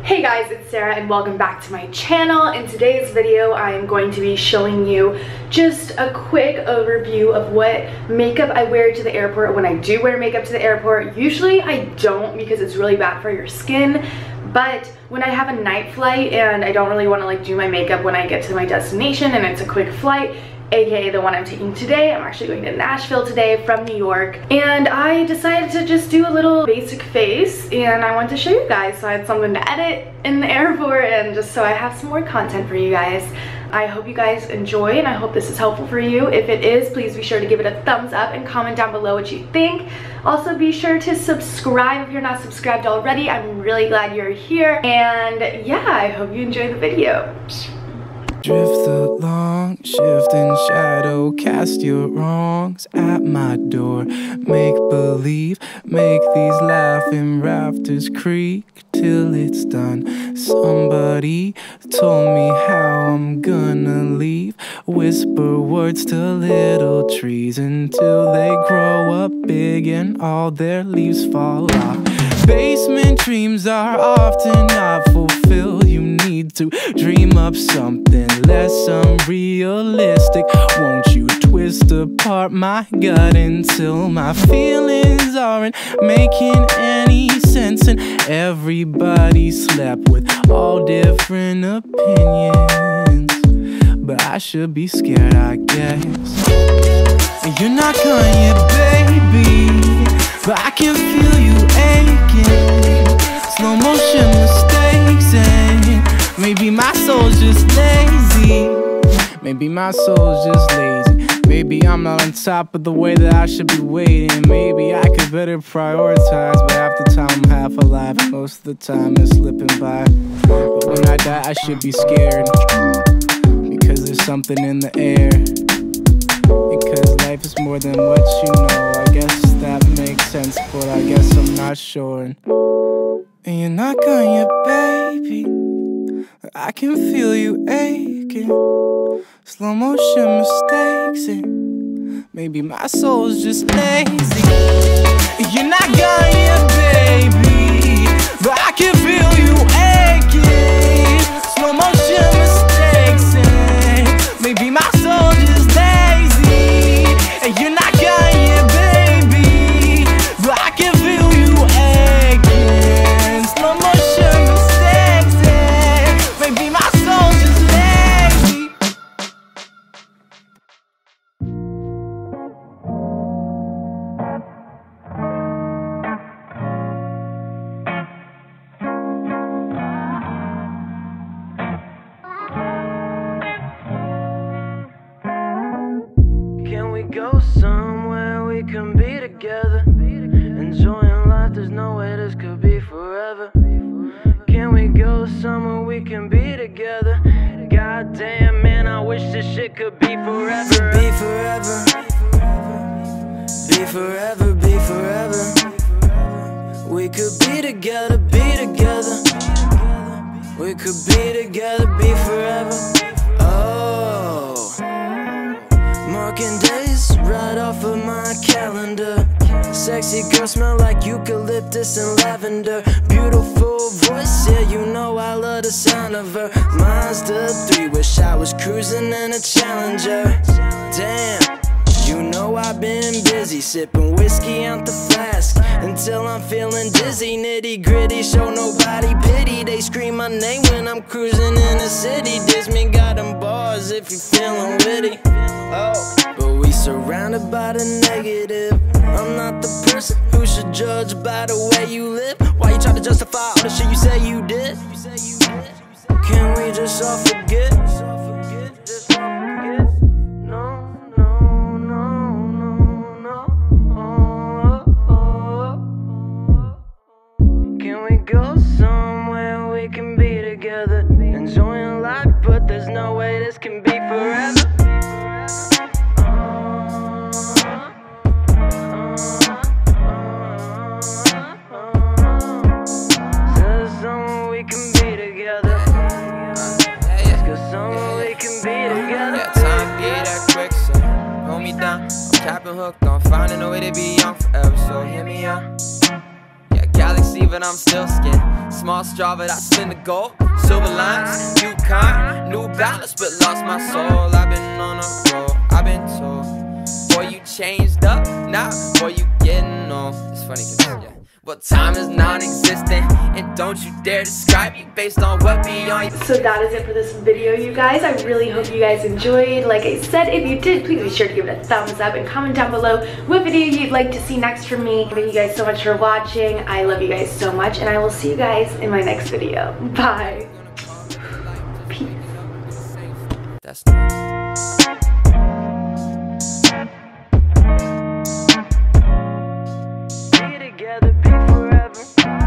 Hey guys, it's Sarah and welcome back to my channel. In today's video, I am going to be showing you just a quick overview of what makeup I wear to the airport when I do wear makeup to the airport. Usually I don't because it's really bad for your skin, but when I have a night flight and I don't really want to do my makeup when I get to my destination and it's a quick flight, aka the one I'm taking today. I'm actually going to Nashville today from New York, and I decided to just do a little basic face and I wanted to show you guys, so I had something to edit in the airport and just so I have some more content for you guys. I hope you guys enjoy and I hope this is helpful for you. If it is, please be sure to give it a thumbs up and comment down below what you think. Also be sure to subscribe if you're not subscribed already. I'm really glad you're here, and yeah, I hope you enjoy the video. Drift along, shift in shadow, cast your wrongs at my door. Make believe, make these laughing rafters creak till it's done. Somebody told me how I'm gonna leave. Whisper words to little trees until they grow up big and all their leaves fall off. Basement dreams are often not fulfilled. You need to dream up something less unrealistic. Won't you twist apart my gut until my feelings aren't making any sense? And everybody slept with all different opinions, but I should be scared, I guess. And you're not gone yet, baby, but I can feel you aching. Slow motion mistakes, and maybe my soul's just lazy. Maybe my soul's just lazy. Maybe I'm not on top of the way that I should be waiting. Maybe I could better prioritize, but half the time I'm half alive, most of the time it's slipping by. But when I die I should be scared, because there's something in the air. Because life is more than what you know. I guess that makes sense, but I guess I'm not sure. And you're not gone yet, baby, I can feel you aching. Slow motion mistakes, and maybe my soul's just lazy. And you're not gone yet, baby, but I can feel you aching. Slow motion mistakes, and maybe my soul's just lazy. And you're not gone yet, baby, but I can feel you aching. Slow motion mistakes, and maybe my soul's just lazy. Can we go somewhere we can be together? Enjoying life, there's no way this could be forever. Can we go somewhere we can be together? Goddamn, man, I wish this shit could be forever. Be forever. Be forever, be forever. We could be together, be together. We could be together, be forever. Oh, marking days right off of my calendar. Sexy girl smell like eucalyptus and lavender. Beautiful voice, yeah, you know I love the sound of her. Mazda 3, wish I was cruising in a Challenger. Damn, you know I've been busy sipping whiskey out the flask until I'm feeling dizzy. Nitty gritty, show nobody pity. They scream my name when I'm cruising in the city. Disney got them bars if you feeling witty. Oh, but we surrounded by the negative. I'm not the person who should judge by the way you live. Why you try to justify all the shit you say you did? Can we just all forget? No, no, no, no, no. Can we go somewhere we can be together? Enjoying life, but there's no way this can be forever. Hooked on finding a way to be young forever, so hit me up. Yeah, galaxy and I'm still skin. Small straw, but I spin the gold. Silver lines, new car, new balance, but lost my soul. I've been on a roll, I've been told. Boy, you changed up, now, boy, you getting old. It's funny, cause, yeah. But time is non-existent, and don't you dare describe me based on what beyond. So that is it for this video, you guys. I really hope you guys enjoyed. Like I said, if you did, please be sure to give it a thumbs up and comment down below what video you'd like to see next from me. Thank you guys so much for watching. I love you guys so much, and I will see you guys in my next video. Bye. Peace. That's together, be forever.